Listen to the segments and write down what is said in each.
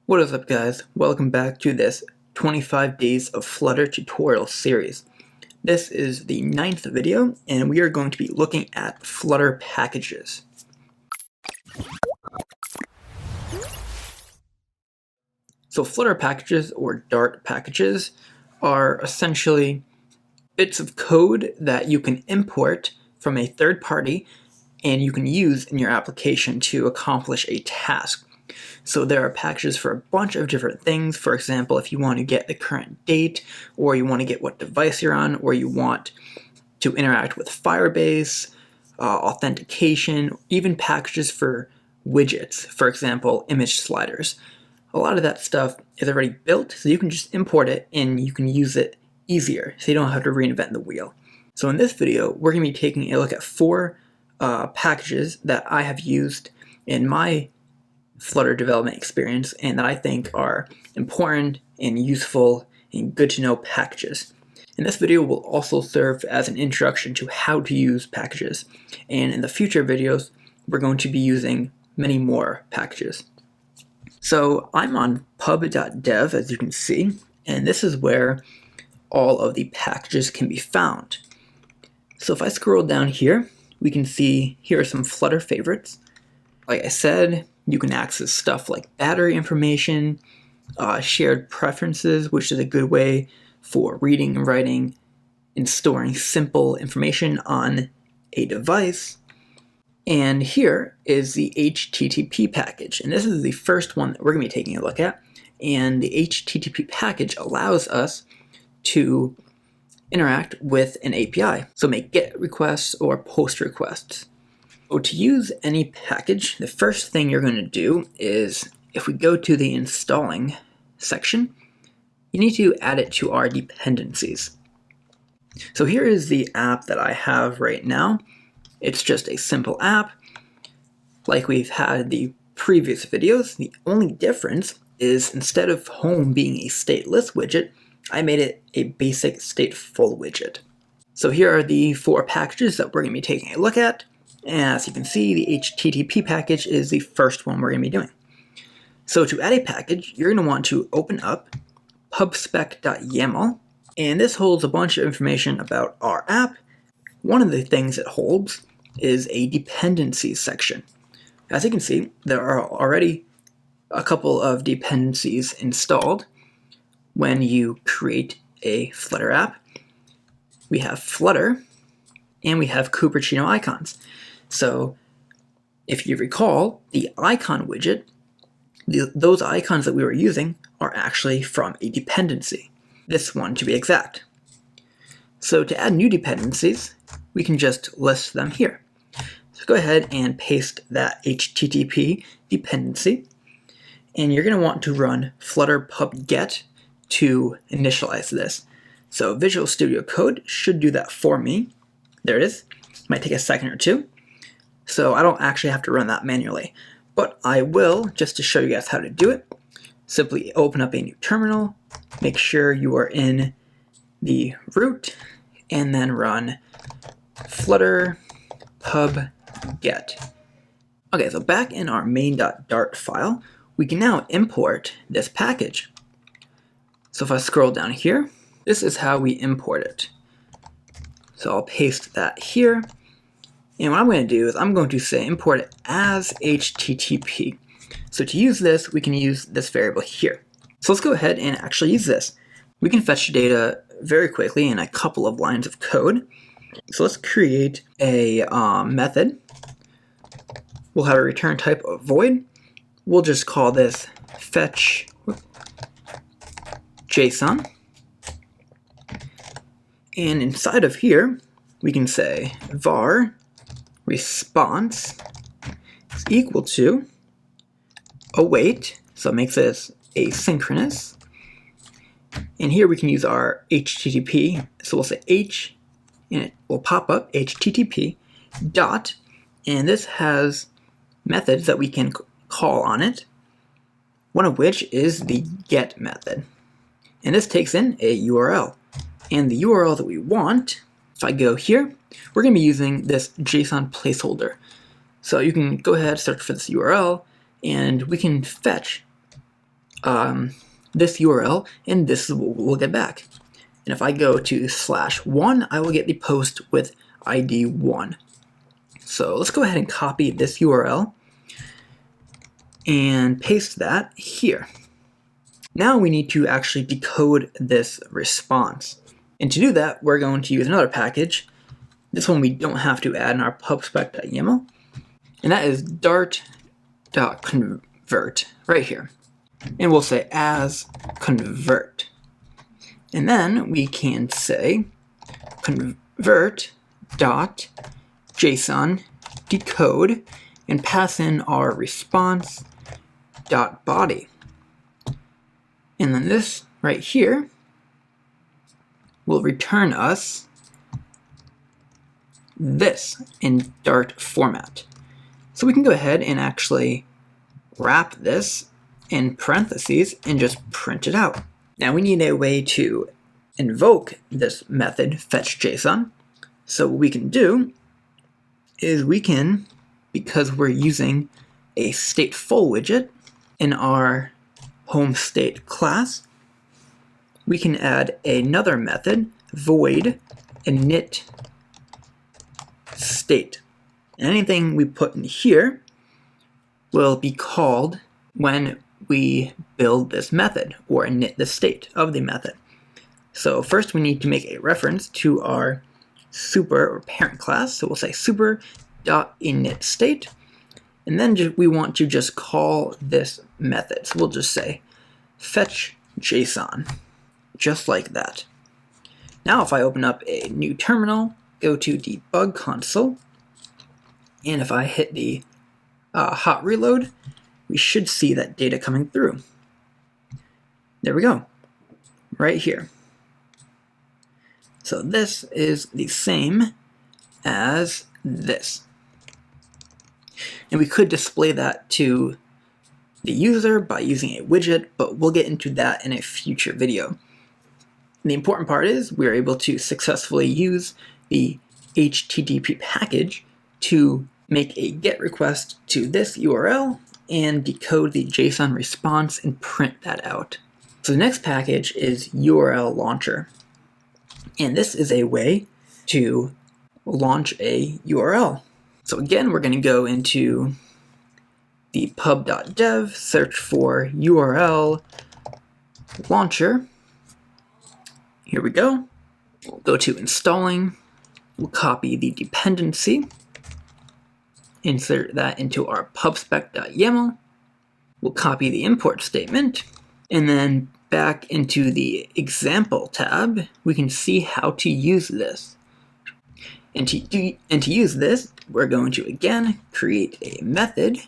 What is up, guys? Welcome back to this 25 days of Flutter tutorial series. This is the 9th video, and we are going to be looking at Flutter packages. So Flutter packages, or Dart packages, are essentially bits of code that you can import from a third party and you can use in your application to accomplish a task. So there are packages for a bunch of different things. For example, if you want to get the current date, or you want to get what device you're on, or you want to interact with Firebase, authentication, even packages for widgets, for example, image sliders. A lot of that stuff is already built, so you can just import it and you can use it easier, so you don't have to reinvent the wheel. So in this video, we're going to be taking a look at 4 packages that I have used in my Flutter development experience and that I think are important and useful and good to know packages. And this video will also serve as an introduction to how to use packages. And in the future videos, we're going to be using many more packages. So I'm on pub.dev, as you can see, and this is where all of the packages can be found. So if I scroll down here, we can see here are some Flutter favorites. Like I said, you can access stuff like battery information, shared preferences, which is a good way for reading and writing and storing simple information on a device. And here is the HTTP package. And this is the first one that we're going to be taking a look at. And the HTTP package allows us to interact with an API. So make GET requests or POST requests. So to use any package, the first thing you're going to do is, if we go to the installing section, you need to add it to our dependencies. So here is the app that I have right now. It's just a simple app, like we've had the previous videos. The only difference is, instead of home being a stateless widget, I made it a basic stateful widget. So here are the 4 packages that we're going to be taking a look at. As you can see, the HTTP package is the first one we're going to be doing. So to add a package, you're going to want to open up pubspec.yaml, and this holds a bunch of information about our app. One of the things it holds is a dependencies section. As you can see, there are already a couple of dependencies installed when you create a Flutter app. We have Flutter, and we have Cupertino icons. So if you recall, the icon widget, those icons that we were using are actually from a dependency, this one to be exact. So to add new dependencies, we can just list them here. So go ahead and paste that HTTP dependency, and you're going to want to run flutter pub get to initialize this. So Visual Studio Code should do that for me. There it is. Might take a second or two. So I don't actually have to run that manually, but I will, just to show you guys how to do it. Simply open up a new terminal, make sure you are in the root, and then run flutter pub get. Okay, so back in our main.dart file, we can now import this package. So if I scroll down here, this is how we import it. So I'll paste that here. And what I'm going to do is I'm going to say import it as HTTP. So to use this, we can use this variable here. So let's go ahead and actually use this. We can fetch data very quickly in a couple of lines of code. So let's create a method. We'll have a return type of void. We'll just call this fetch JSON. And inside of here, we can say var response is equal to await, so it makes this asynchronous. And here we can use our HTTP, so we'll say h, and it will pop up HTTP dot, and this has methods that we can call on it, one of which is the get method. And this takes in a URL. And the URL that we want, if I go here, we're going to be using this JSON placeholder. So you can go ahead, search for this URL, and we can fetch this URL, and this is what we'll get back. And if I go to /1, I will get the post with ID 1. So let's go ahead and copy this URL and paste that here. Now we need to actually decode this response. And to do that, we're going to use another package. This one we don't have to add in our pubspec.yaml. And that is dart.convert right here. And we'll say as convert. And then we can say convert.json decode and pass in our response.body. And then this right here will return us this in Dart format. So we can go ahead and actually wrap this in parentheses and just print it out. Now we need a way to invoke this method fetchJSON. So what we can do is we can, because we're using a stateful widget in our home state class, we can add another method, void init state. And anything we put in here will be called when we build this method or init the state of the method. So first we need to make a reference to our super or parent class. So we'll say super.initState. And then we want to just call this method. So we'll just say fetch JSON, just like that. Now if I open up a new terminal, go to debug console, and if I hit the hot reload, we should see that data coming through. There we go, right here. So this is the same as this. And we could display that to the user by using a widget, but we'll get into that in a future video. And the important part is we're able to successfully use the HTTP package to make a GET request to this URL and decode the JSON response and print that out. So the next package is URL Launcher. And this is a way to launch a URL. So again, we're going to go into the pub.dev, search for URL launcher. Here we go. We'll go to installing. We'll copy the dependency, insert that into our pubspec.yaml. We'll copy the import statement, and then back into the example tab, we can see how to use this. And to use this, we're going to again create a method,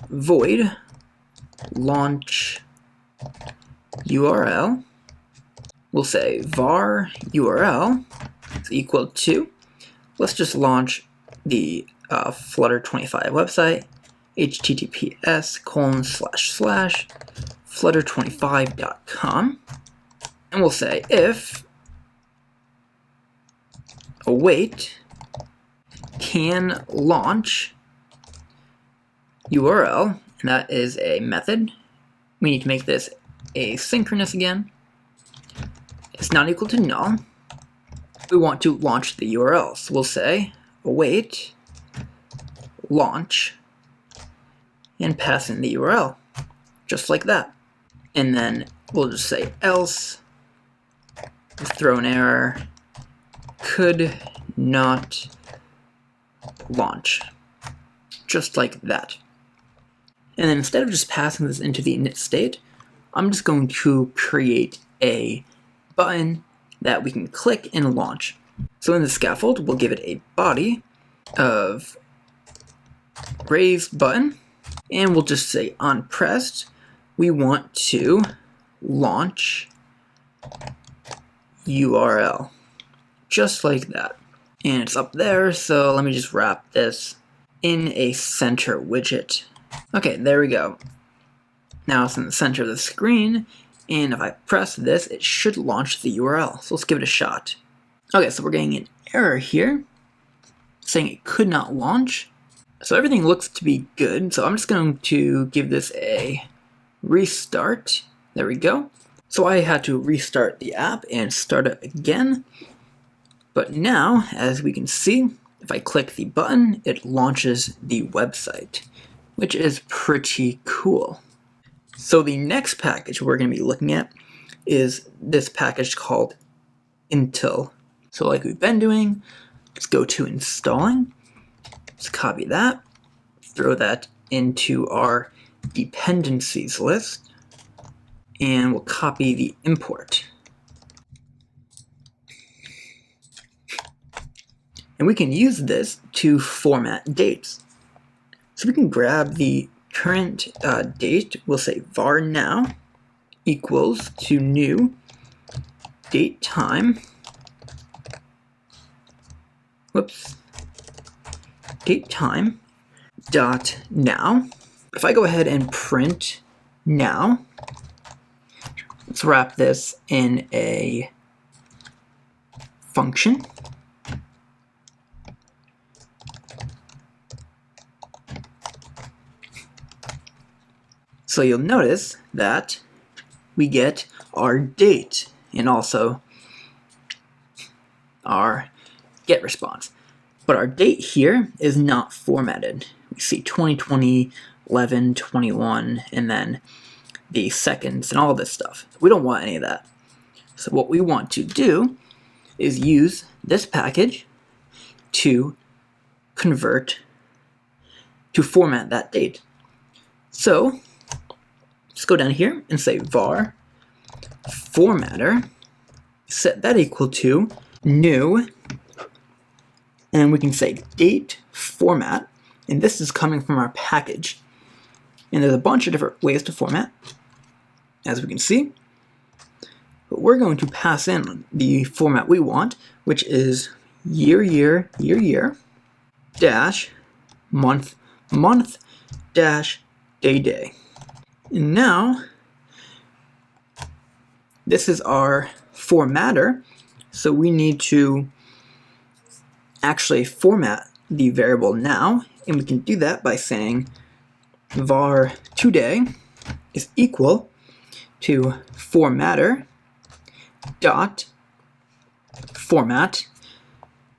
void launch URL. We'll say var URL is equal to, let's just launch the Flutter 25 website, https://flutter25.com, and we'll say if await can launch URL, and that is a method. We need to make this asynchronous again. It's not equal to null. We want to launch the URL, so we'll say await launch and pass in the URL, just like that. And then we'll just say else, throw an error, could not launch, just like that. And then instead of just passing this into the init state, I'm just going to create a button that we can click and launch. So in the scaffold, we'll give it a body of raise button, and we'll just say on pressed, we want to launch URL, just like that. And it's up there, so let me just wrap this in a center widget. Okay, there we go. Now it's in the center of the screen, and if I press this, it should launch the URL. So let's give it a shot. Okay, so we're getting an error here, saying it could not launch. So everything looks to be good, so I'm just going to give this a restart. There we go. So I had to restart the app and start it again. But now, as we can see, if I click the button, it launches the website, which is pretty cool. So the next package we're going to be looking at is this package called Intl. So like we've been doing, let's go to installing. Let's copy that, throw that into our dependencies list, and we'll copy the import. And we can use this to format dates. So we can grab the current date, we'll say var now equals to new date time, date time dot now. If I go ahead and print now, let's wrap this in a function. So you'll notice that we get our date and also our get response. But our date here is not formatted. We see 2020, 11, 21, and then the seconds and all this stuff. We don't want any of that. So what we want to do is use this package to convert, to format that date. So let's go down here and say var formatter, set that equal to new, and then we can say date format, and this is coming from our package. And there's a bunch of different ways to format, as we can see. But we're going to pass in the format we want, which is year, dash, month, dash, day. And now, this is our formatter, so we need to actually format the variable now, and we can do that by saying var today is equal to formatter dot format,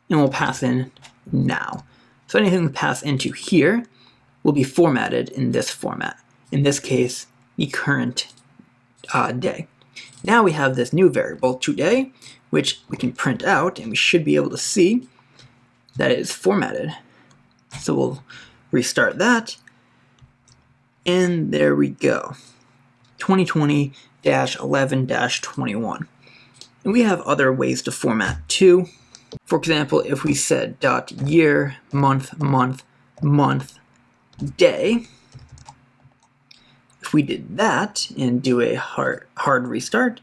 and we'll pass in now. So anything we pass into here will be formatted in this format. In this case, the current day. Now we have this new variable, today, which we can print out, and we should be able to see that it is formatted. So we'll restart that, and there we go. 2020-11-21. And we have other ways to format too. For example, if we said .year, month, day, if we did that and do a hard restart,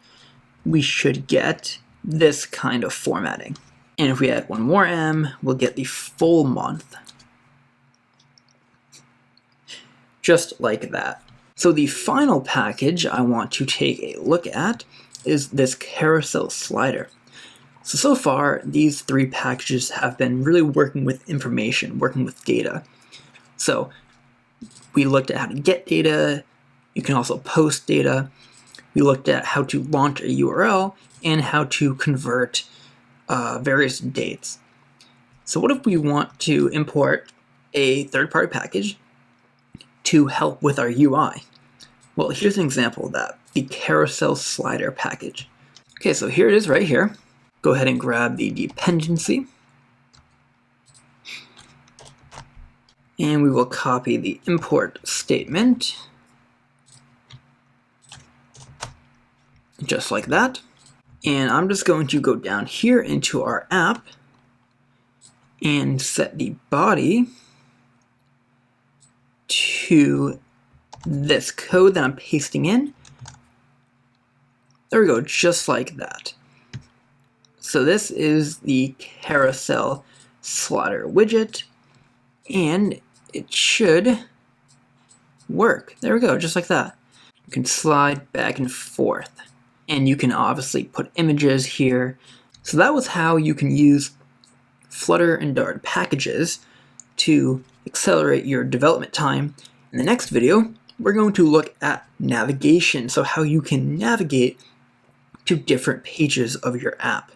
we should get this kind of formatting. And if we add one more M, we'll get the full month. Just like that. So the final package I want to take a look at is this Carousel Slider. So far, these three packages have been really working with information, working with data. So we looked at how to get data. You can also post data. We looked at how to launch a URL and how to convert various dates. So what if we want to import a third-party package to help with our UI? Well, here's an example of that, the Carousel Slider package. Okay, so here it is right here. Go ahead and grab the dependency. And we will copy the import statement. Just like that. And I'm just going to go down here into our app and set the body to this code that I'm pasting in. There we go, just like that. So this is the Carousel Slider widget, and it should work. There we go, just like that. You can slide back and forth, and you can obviously put images here. So that was how you can use Flutter and Dart packages to accelerate your development time. In the next video, we're going to look at navigation, so how you can navigate to different pages of your app.